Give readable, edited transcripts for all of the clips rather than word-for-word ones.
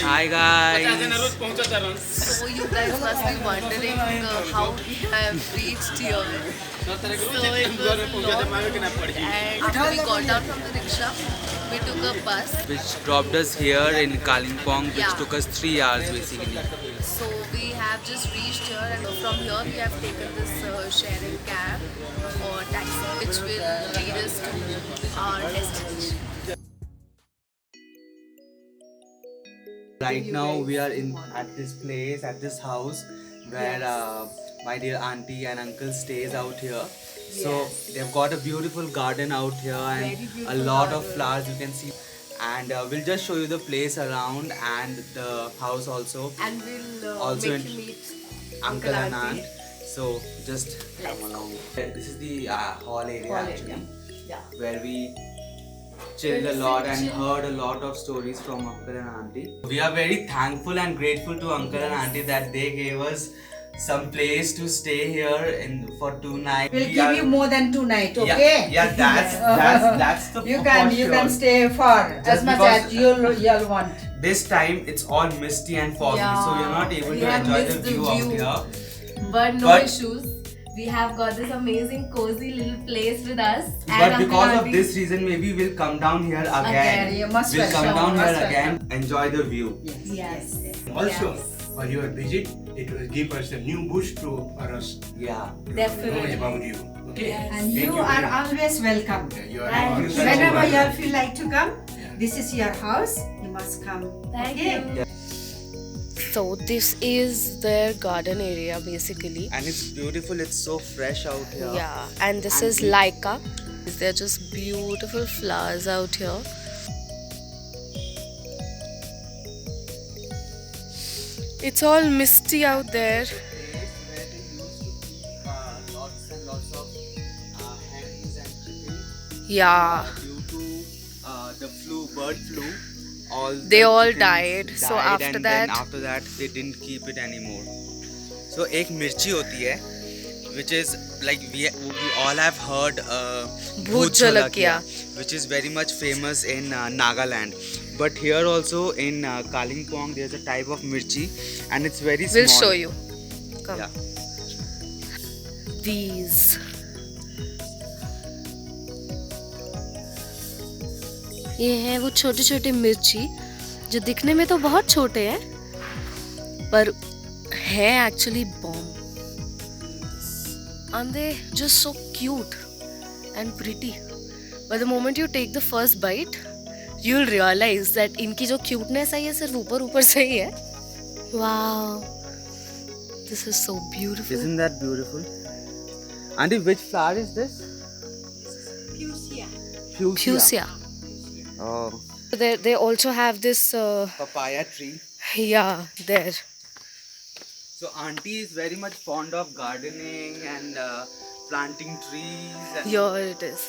Hi guys. So you guys must be wondering how we have reached here. So it was long and after we got out from the rickshaw, we took a bus. Which dropped us here in Kalimpong, which Yeah. took us 3 hours basically. So we have just reached here and from here we have taken this sharing cab or taxi which will lead us to our destination. Right now we are in at this place, at this house where my dear auntie and uncle stays out here. So they've got a beautiful garden out here and a lot of flowers you can see. And we'll just show you the place around and the house also. And we'll Also make in- you meet Uncle and auntie. aunt. So just come along. This is the hall area actually, Yeah. where we chilled a lot and heard a lot of stories from uncle and auntie. We are very thankful and grateful to uncle and auntie that they gave us some place to stay here for 2 nights. We'll give you more than 2 nights, okay? Yeah, that's the you for can sure. stay for as much because- as you'll want. This time it's all misty and foggy, so you're not able we to have enjoy the missed the view out view. here. But no But- issues. We have got this amazing cozy little place with us. But because of this reason, maybe we'll come down here again. Again, you must we'll come welcome, down must here again, enjoy the view. Yes. Also, Yes. for your visit, it will give us a new boost for us Yeah. to Definitely. know about you. Okay? Yes. And Thank you you are very much. always welcome. Yeah, you are Thank always you. Whenever welcome. you feel like to come, Yeah. this is your house. You must come. Thank okay? you. So this is their garden area basically. And it's beautiful, it's so fresh out here. Yeah, and this is Laika. They're just beautiful flowers out here. It's all misty out there. Place where they used to keep lots and lots of hens and chickens. Yeah. Due to the bird flu, They all chickens died. So after and that- then after that they didn't keep it anymore. So एक मिर्ची होती है, which is like we all have heard Bhoot Jholakia, which is very much famous in Nagaland. But here also in Kalimpong there's a type of mirchi and it's very small. We'll show you. Come. Yeah. These. ये हैं वो छोटे छोटे मिर्ची जो दिखने में तो बहुत छोटे हैं पर हैं actually bomb and they just so cute and pretty but the moment you take the first bite you'll realize that इनकी जो cuteness है ये सिर्फ ऊपर ऊपर से ही है. Wow, this is so beautiful. Isn't that beautiful? Auntie, which flower is this? Fuchsia. Fuchsia. Oh, They also have this papaya tree. yeah there. So auntie is very much fond of gardening and planting trees. And Here it is.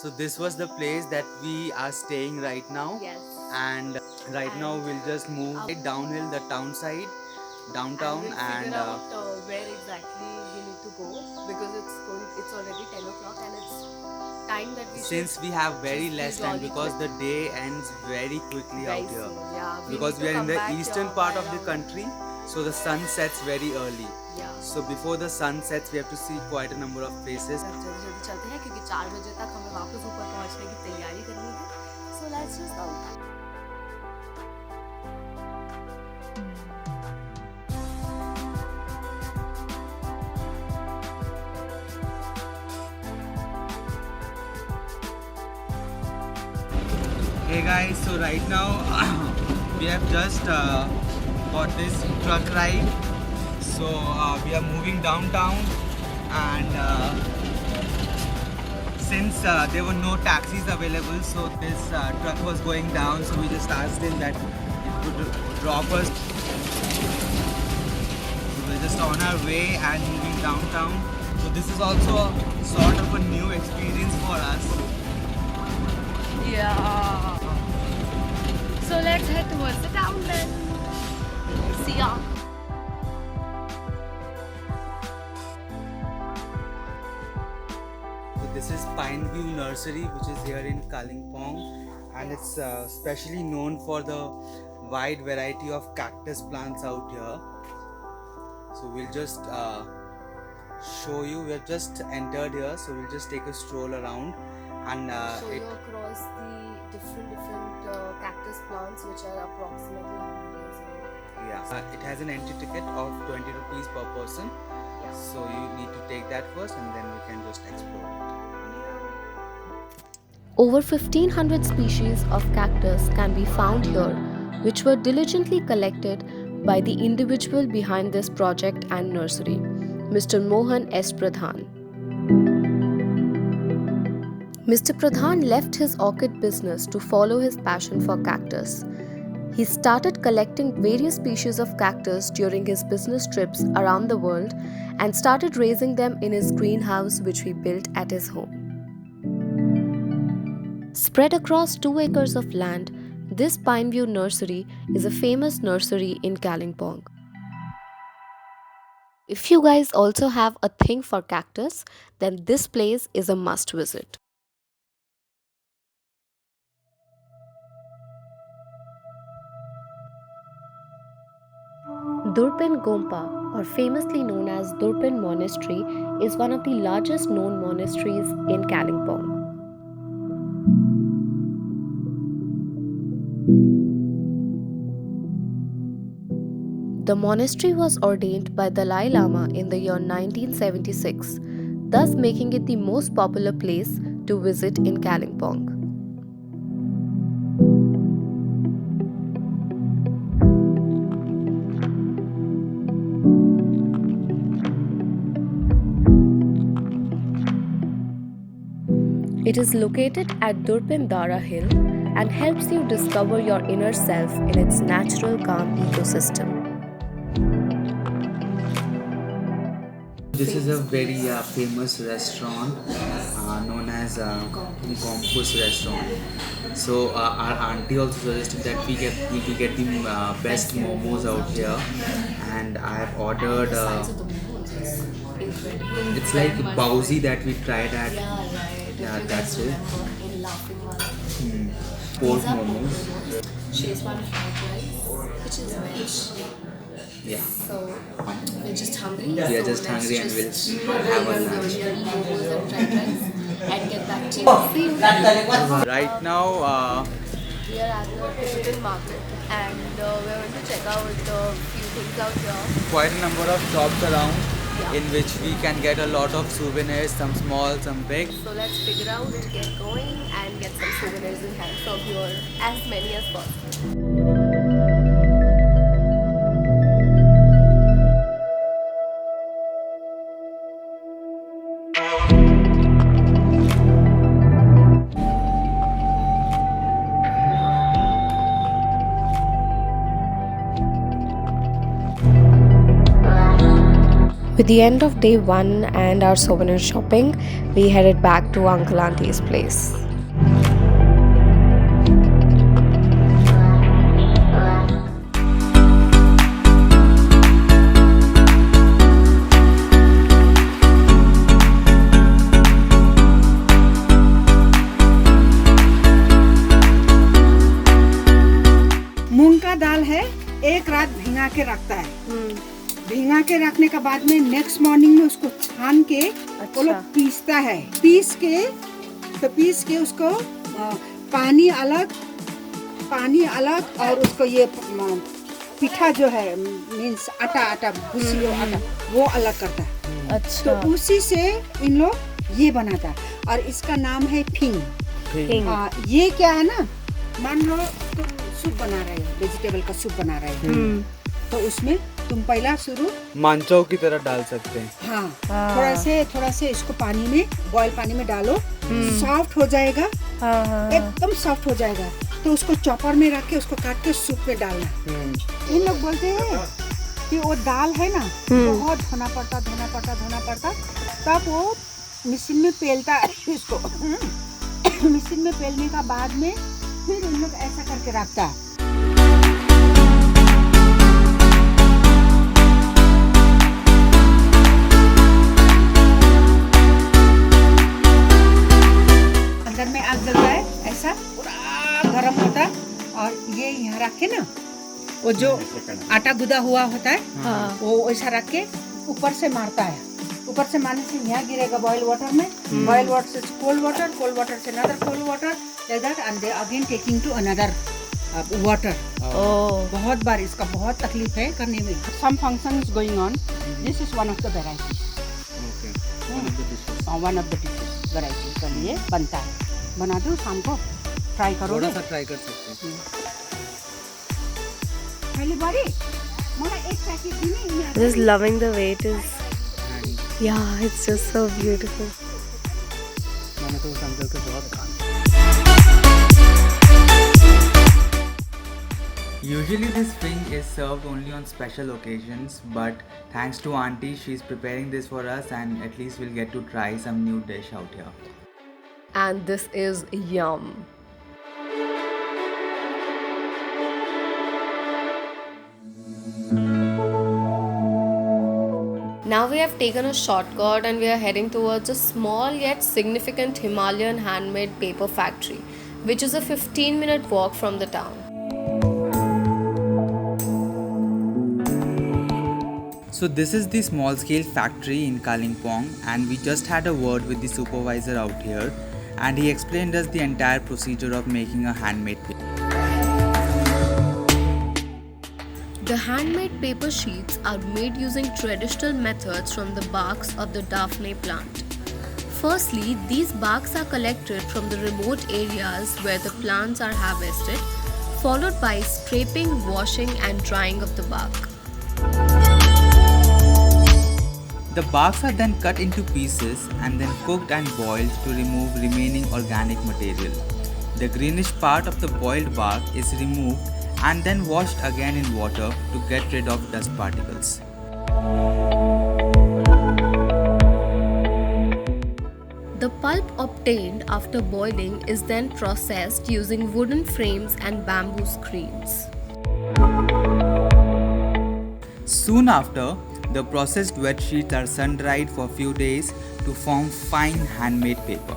so this was the place that we are staying right now. Yes. And right now we'll just move it downhill the town side, downtown, and where exactly we need to go because it's already 10 o'clock and it's time that we since we have very just less be time jolly because quick. the day ends very quickly very out here. soon. Yeah. Because need we to are in come the back eastern here part by of the around- country, so the sun sets very early. Yeah. So before the sun sets, we have to see quite a number of places. अब जल्दी जल्दी चलते हैं क्योंकि 4 बजे तक हमें वापस ऊपर पहुंचने की तैयारी करनी है. So let's just go. Hey guys, so right now we have just got this truck ride. So we are moving downtown, and since there were no taxis available, so this truck was going down. So we just asked him that it could drop us. So we're just on our way and moving downtown. So this is also a sort of a new experience for us. Yeah. So let's head towards the town then. See ya. So this is Pine View Nursery, which is here in Kalimpong, and it's specially known for the wide variety of cactus plants out here. So we'll just show you. We have just entered here, so we'll just take a stroll around and Show you across the different cactus plants which are approximately 100 years old. yeah, it has an entry ticket of 20 rupees per person. Yeah. So you need to take that first, and then we can just explore it. Over 1500 species of cactus can be found here, which were diligently collected by the individual behind this project and nursery, Mr. Mohan S. Pradhan. Mr. Pradhan left his orchid business to follow his passion for cactus. He started collecting various species of cactus during his business trips around the world and started raising them in his greenhouse, which he built at his home. Spread across 2 acres of land, this Pineview Nursery is a famous nursery in Kalimpong. If you guys also have a thing for cactus, then this place is a must visit. Durpan Gompa, or famously known as Durpan Monastery, is one of the largest known monasteries in Kalimpong. The monastery was ordained by Dalai Lama in the year 1976, thus making it the most popular place to visit in Kalimpong. It is located at Durpandara Hill and helps you discover your inner self in its natural calm ecosystem. This is a very famous restaurant known as Gompus restaurant. So our auntie also suggested that we get the best momos out here, and I have ordered. It's like bauzi that we tried at. Yeah, that's it. Pork momos. Szechuan fried rice, which is veg. Yeah. So we're just hungry. We are so just hungry and let's we'll have a lunch. momos and fried rice and get back to you. See you. Right now, We are at the digital market and we're going to check out a few things out here. quite a number of shops around in which we can get a lot of souvenirs, some small, some big. So let's figure out, get going and get some souvenirs in hand from here, as many as possible. With the end of day 1 and our souvenir shopping, we headed back to Uncle Auntie's place. मूंग का दाल है, एक रात भिंगा के रखता है। भिंगा के रखने के बाद में नेक्स्ट मॉर्निंग में उसको छान के वो लोग पीसता है। पीस के उसको पानी अलग और उसको ये पिठा जो है मीन्स आटा भूसी आटा वो अलग करता है। अच्छा। तो उसी से इन लोग ये बनाता है और इसका नाम है फिंग। ये क्या है ना, मान लो तुम सूप बना रहे हो, वेजिटेबल का सूप बना रहे हो, तो उसमें तुम पहला शुरू मांचो की तरह डाल सकते हैं। हाँ थोड़ा से इसको पानी में बॉयल पानी में डालो, सॉफ्ट हो जाएगा, एकदम सॉफ्ट हो जाएगा। तो उसको चॉपर में रख के उसको काट के सूप में डालना। इन लोग बोलते हैं कि वो दाल है ना, बहुत धोना पड़ता, तब वो मशीन में पेलता है इसको। मशीन में पेलने का बाद में फिर इन लोग ऐसा करके रखता है। अंदर में आग जल रहा है, ऐसा पूरा गर्म होता है, और ये यहाँ रख के ना, वो जो आटा गुदा हुआ होता है वो ऐसा रख के ऊपर से मारता है। ऊपर से मारने से यहाँ गिरेगा बॉयल वाटर में, बॉयल वाटर से कोल्ड वाटर से another cold water, like that, and they again taking to another water. बहुत बार इसका बहुत तकलीफ है करने में। Some function is going on, this is one of the varieties, one of the dishes variety के लिए बनता है। बना दो, शाम को ट्राई करो, थोड़ा सा ट्राई कर सकते हैं। पहली बारी मला एक पैकेट दी नहीं। Just loving the way it is. Yeah, it's just so beautiful. मैंने तो उस अंकल के बहुत काम। Usually this thing is served only on special occasions, but thanks to auntie, she's preparing this for us, and at least we'll get to try some new dish out here. And this is yum. Now we have taken a shortcut and we are heading towards a small yet significant Himalayan handmade paper factory, which is a 15-minute walk from the town. So this is the small scale factory in Kalimpong, and we just had a word with the supervisor out here, and he explained us the entire procedure of making a handmade paper. The handmade paper sheets are made using traditional methods from the barks of the Daphne plant. Firstly, these barks are collected from the remote areas where the plants are harvested, followed by scraping, washing and drying of the bark. The barks are then cut into pieces and then cooked and boiled to remove remaining organic material. The greenish part of the boiled bark is removed and then washed again in water to get rid of dust particles. The pulp obtained after boiling is then processed using wooden frames and bamboo screens. Soon after, the processed wet sheets are sun-dried for a few days to form fine handmade paper.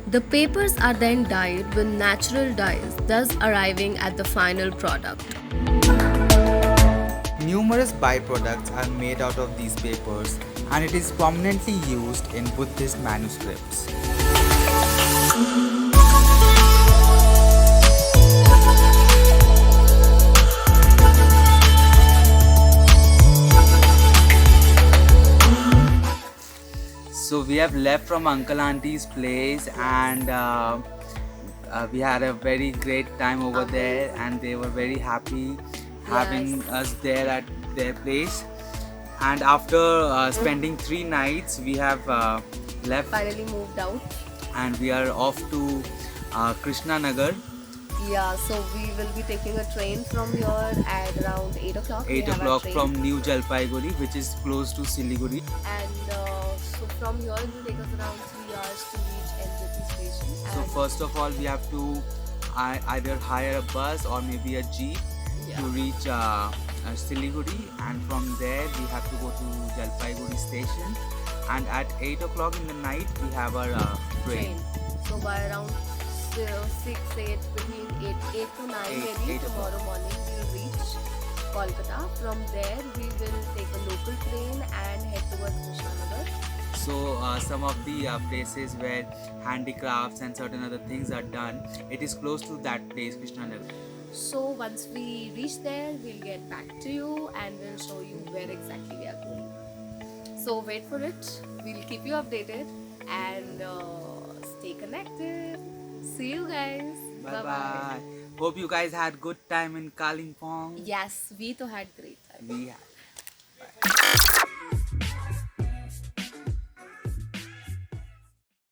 The papers are then dyed with natural dyes, thus arriving at the final product. Numerous byproducts are made out of these papers, and it is prominently used in Buddhist manuscripts. So we have left from Uncle Auntie's place, and we had a very great time over there, and they were very happy having us there at their place. And after spending 3 nights, we have left Finally moved out. and we are off to Krishna Nagar. Yeah, so we will be taking a train from here at around 8 o'clock. 8 o'clock from New Jalpaiguri, which is close to Siliguri. And so from here it will take us around 3 hours to reach NJP station. So And first of all, we have to either hire a bus or maybe a jeep to reach Siliguri, and from there we have to go to Jalpaiguri station, and at 8 o'clock in the night we have our train. So by around 6, 8, between 8 to 9 maybe 8 o'clock. tomorrow morning we will reach Kolkata. From there we will take a local train and head towards Krishnanagar. So some of the places where handicrafts and certain other things are done, it is close to that place, Krishnanagar. So once we reach there, we'll get back to you and we'll show you where exactly we are going. So wait for it. We'll keep you updated and stay connected. See you guys. Bye bye. Hope you guys had good time in Kalimpong. Yes, we to had great time. We had.